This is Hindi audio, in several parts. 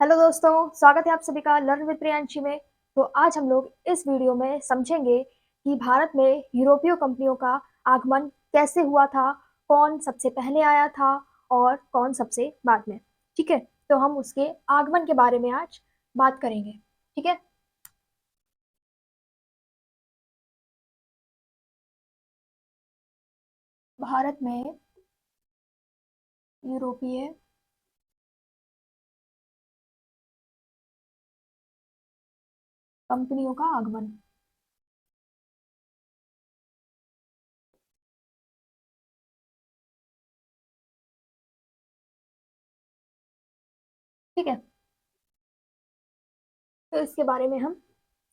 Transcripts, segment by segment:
हेलो दोस्तों, स्वागत है आप सभी का लर्न विद प्रियांशी में। तो आज हम लोग इस वीडियो में समझेंगे कि भारत में यूरोपीय कंपनियों का आगमन कैसे हुआ था, कौन सबसे पहले आया था और कौन सबसे बाद में। ठीक है, तो हम उसके आगमन के बारे में आज बात करेंगे। ठीक है। भारत में यूरोपीय कंपनियों का आगमन। ठीक है, तो इसके बारे में हम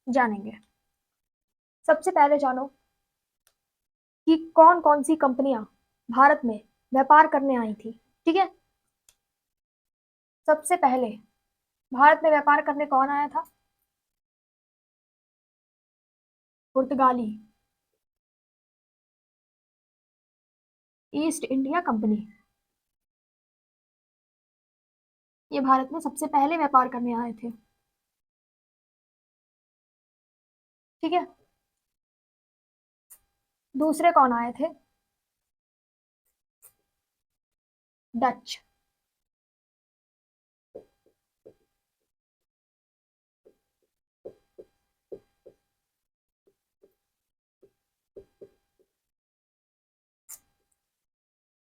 जानेंगे। सबसे पहले जानो कि कौन कौन सी कंपनियां भारत में व्यापार करने आई थी। ठीक है। सबसे पहले भारत में व्यापार करने कौन आया था? पुर्तगाली ईस्ट इंडिया कंपनी। ये भारत में सबसे पहले व्यापार करने आए थे। ठीक है। दूसरे कौन आए थे? डच।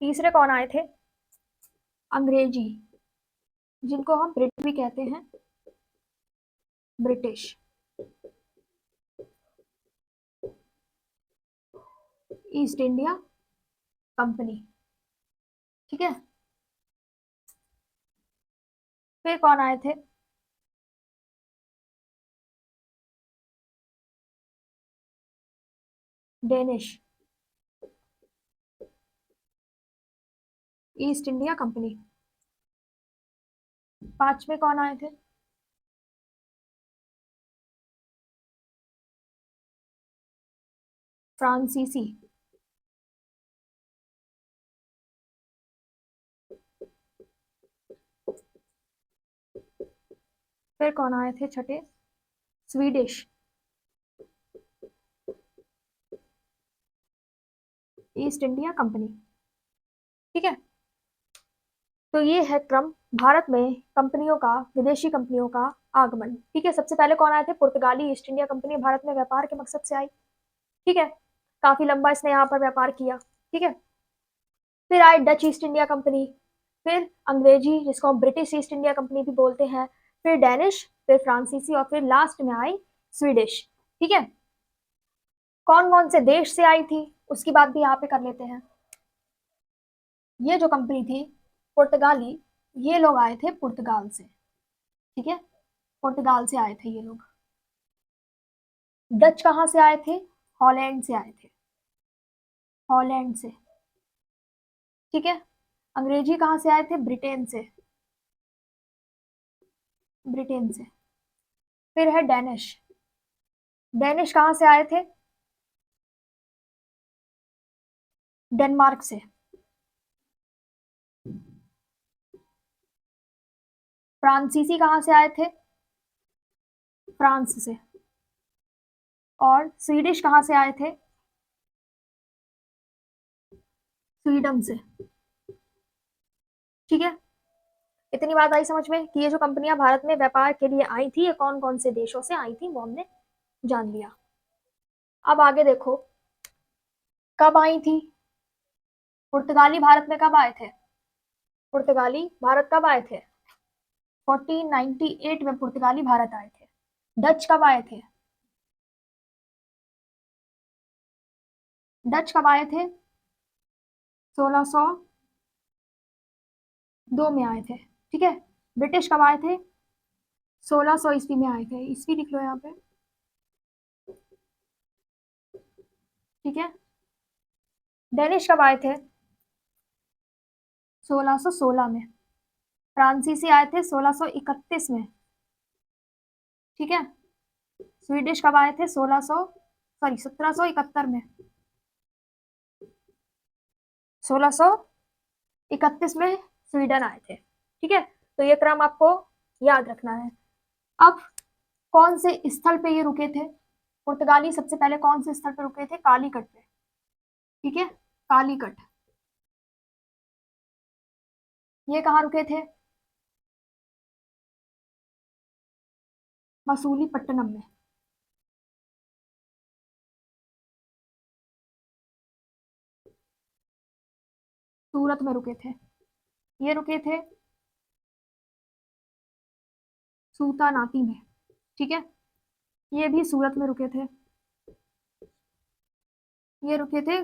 तीसरे कौन आए थे? अंग्रेजी, जिनको हम ब्रिट भी कहते हैं, ब्रिटिश ईस्ट इंडिया कंपनी। ठीक है। फिर कौन आए थे? Danish east India company. पांचवे कौन आए थे? फ्रांसीसी फिर कौन आए थे छठे? Swedish east India company. ठीक है। तो ये है क्रम भारत में कंपनियों का, विदेशी कंपनियों का आगमन। ठीक है। सबसे पहले कौन आए थे? पुर्तगाली ईस्ट इंडिया कंपनी भारत में व्यापार के मकसद से आई। ठीक है। काफी लंबा इसने यहाँ पर व्यापार किया। ठीक है। फिर आई डच ईस्ट इंडिया कंपनी, फिर अंग्रेजी जिसको हम ब्रिटिश ईस्ट इंडिया कंपनी भी बोलते हैं, फिर डेनिश, फिर फ्रांसीसी और फिर लास्ट में आई स्वीडिश। ठीक है। कौन कौन से देश से आई थी उसकी बात भी यहाँ पे कर लेते हैं। ये जो कंपनी थी पुर्तगाली, ये लोग आए थे पुर्तगाल से। ठीक है। पुर्तगाल से आए थे ये लोग। डच कहाँ से आए थे? हॉलैंड से आए थे। हॉलैंड से। ठीक है। अंग्रेजी कहाँ से आए थे? ब्रिटेन से। ब्रिटेन से। फिर है डेनिश। डेनिश कहाँ से आए थे? डेनमार्क से। फ्रांसीसी कहाँ से आए थे? फ्रांस से। और स्वीडिश कहाँ से आए थे? स्वीडन से। ठीक है। इतनी बात आई समझ में कि ये जो कंपनियां भारत में व्यापार के लिए आई थी, ये कौन कौन से देशों से आई थी, वो हमने जान लिया। अब आगे देखो, कब आई थी पुर्तगाली भारत में? कब आए थे पुर्तगाली भारत? कब आए थे? 1498 में पुर्तगाली भारत आए थे। डच कब आए थे? डच कब आए थे? 1602 में आए थे। ठीक है। ब्रिटिश कब आए थे? 1600 ईस्वी में आए थे। ईस्वी लिख लो यहाँ पे। ठीक है। डेनिश कब आए थे? 1616 में। फ्रांसीसी आए थे 1631 में। ठीक है। स्वीडिश कब आए थे? 1731 में। 1631 में स्वीडन आए थे। ठीक है। तो ये क्रम आपको याद रखना है। अब कौन से स्थल पे ये रुके थे? पुर्तगाली सबसे पहले कौन से स्थल पे रुके थे? कालीकट पे, ठीक है, कालीकट। ये कहाँ रुके थे? मसूलीपट्टनम में। सूरत में रुके थे। ये रुके थे सूतानाती में, ठीक है। ये भी सूरत में रुके थे। ये रुके थे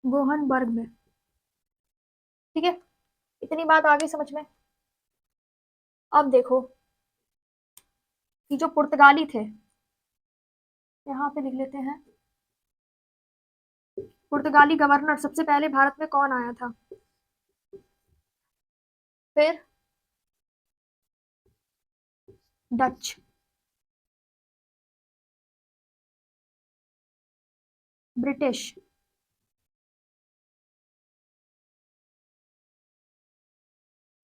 गोहनबर्ग में, ठीक है। इतनी बात आ गई समझ में? अब देखो कि जो पुर्तगाली थे, यहाँ पे लिख लेते हैं, पुर्तगाली गवर्नर सबसे पहले भारत में कौन आया था? फिर डच, ब्रिटिश,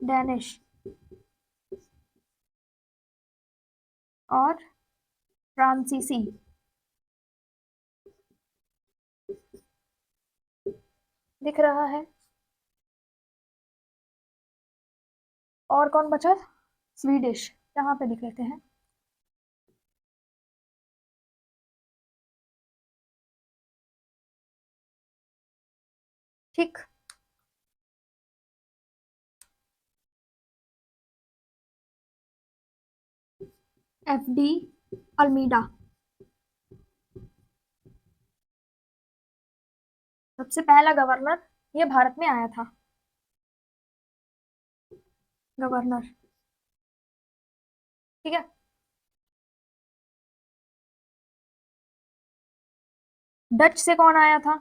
डेनिश और फ्रांसीसी। दिख रहा है? और कौन बचा? स्वीडिश। यहाँ पे लिख लेते हैं। ठीक। FD अल्मीडा सबसे पहला गवर्नर, ये भारत में आया था, गवर्नर, ठीक है। डच से कौन आया था?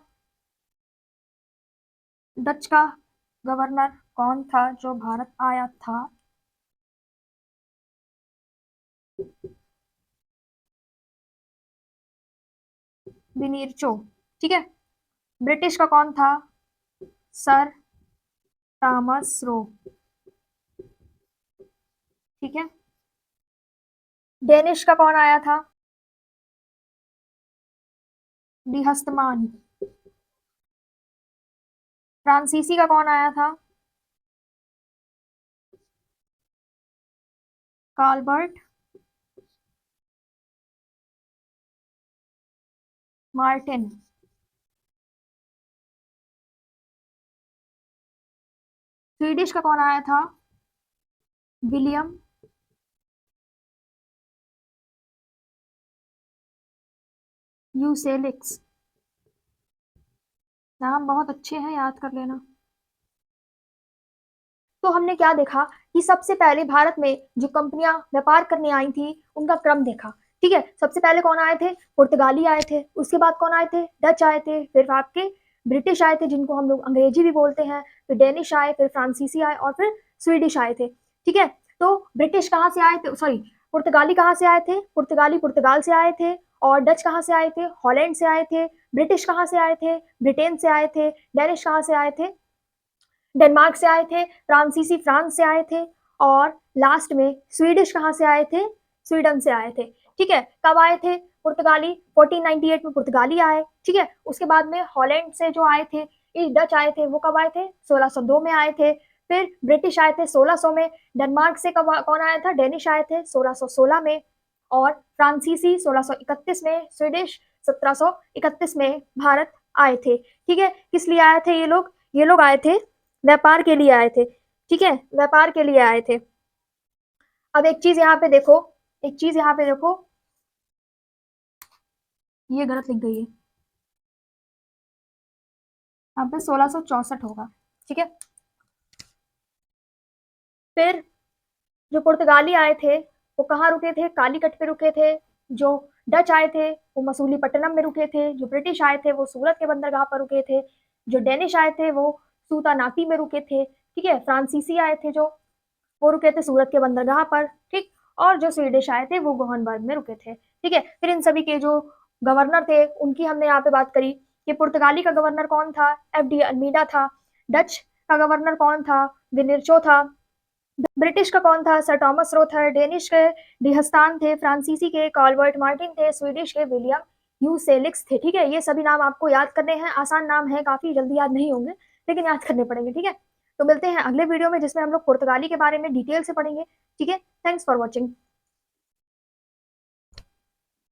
डच का गवर्नर कौन था जो भारत आया था? बिनीरचो, ठीक है। ब्रिटिश का कौन था? सर थॉमस रो, ठीक है। डेनिश का कौन आया था? डी हस्तमान। फ्रांसीसी का कौन आया था? कार्लबर्ट मार्टिन। स्वीडिश का कौन आया था? विलियम यूसेलिक्स। नाम बहुत अच्छे हैं, याद कर लेना। तो हमने क्या देखा कि सबसे पहले भारत में जो कंपनियां व्यापार करने आई थी उनका क्रम देखा, ठीक है। सबसे पहले कौन आए थे? पुर्तगाली आए थे। उसके बाद कौन आए थे? डच आए थे। फिर आपके ब्रिटिश आए थे, जिनको हम लोग अंग्रेजी भी बोलते हैं। फिर डेनिश आए, फिर फ्रांसीसी आए और फिर स्वीडिश आए थे, ठीक है। तो ब्रिटिश कहाँ से आए थे? सॉरी, पुर्तगाली कहाँ से आए थे? पुर्तगाली पुर्तगाल से आए थे। और डच कहाँ से आए थे? हॉलैंड से आए थे। ब्रिटिश कहाँ से आए थे? ब्रिटेन से आए थे। डेनिश कहाँ से आए थे? डेनमार्क से आए थे। फ्रांसीसी फ्रांस से आए थे। और लास्ट में स्वीडिश कहाँ से आए थे? स्वीडन से आए थे, ठीक है। कब आए थे पुर्तगाली? 1498 में पुर्तगाली आए, ठीक है। उसके बाद में हॉलैंड से जो आए थे, ये डच आए थे, वो कब आए थे? 1602 में आए थे। फिर ब्रिटिश आए थे 1600 में। डेनमार्क से कब कौन आया था? डेनिश आए थे 1616 में। और फ्रांसीसी 1631 में। स्वीडिश 1731 में भारत आए थे, ठीक है। किस लिए आए थे ये लोग? ये लोग आए थे व्यापार के लिए आए थे, ठीक है, व्यापार के लिए आए थे। अब एक चीज यहाँ पे देखो, एक चीज यहाँ पे देखो, ये गलत लिख गई है, यहाँ पे 1664 होगा, ठीक है। फिर जो पुर्तगाली आए थे वो कहाँ रुके थे? कालीकट पे रुके थे। जो डच आए थे वो मसूलीपट्टनम में रुके थे। जो ब्रिटिश आए थे वो सूरत के बंदरगाह पर रुके थे। जो डेनिश आए थे वो सूतानाती में रुके थे, ठीक है। फ्रांसीसी आए थे जो, वो रुके थे सूरत के बंदरगाह पर, ठीक। और जो स्वीडिश आए थे वो गोहनबर्ग में रुके थे, ठीक है। फिर इन सभी के जो गवर्नर थे उनकी हमने यहाँ पे बात करी कि पुर्तगाली का गवर्नर कौन था? FD अल्मीडा था। डच का गवर्नर कौन था? विनिर चौथा, ब्रिटिश का कौन था, सर टॉमस रो था, डेनिश के डिहस्तान थे, फ्रांसीसी के कॉलवर्ट मार्टिन थे, स्वीडिश के विलियम यू सेलिक्स थे। ठीक है, ये सभी नाम आपको याद करने हैं, आसान नाम है, काफी जल्दी याद नहीं होंगे लेकिन याद करने पड़ेंगे। ठीक है, तो मिलते हैं अगले वीडियो में जिसमें हम लोग पुर्तगाली के बारे में डिटेल से पढ़ेंगे। ठीक है, थैंक्स फॉर वॉचिंग।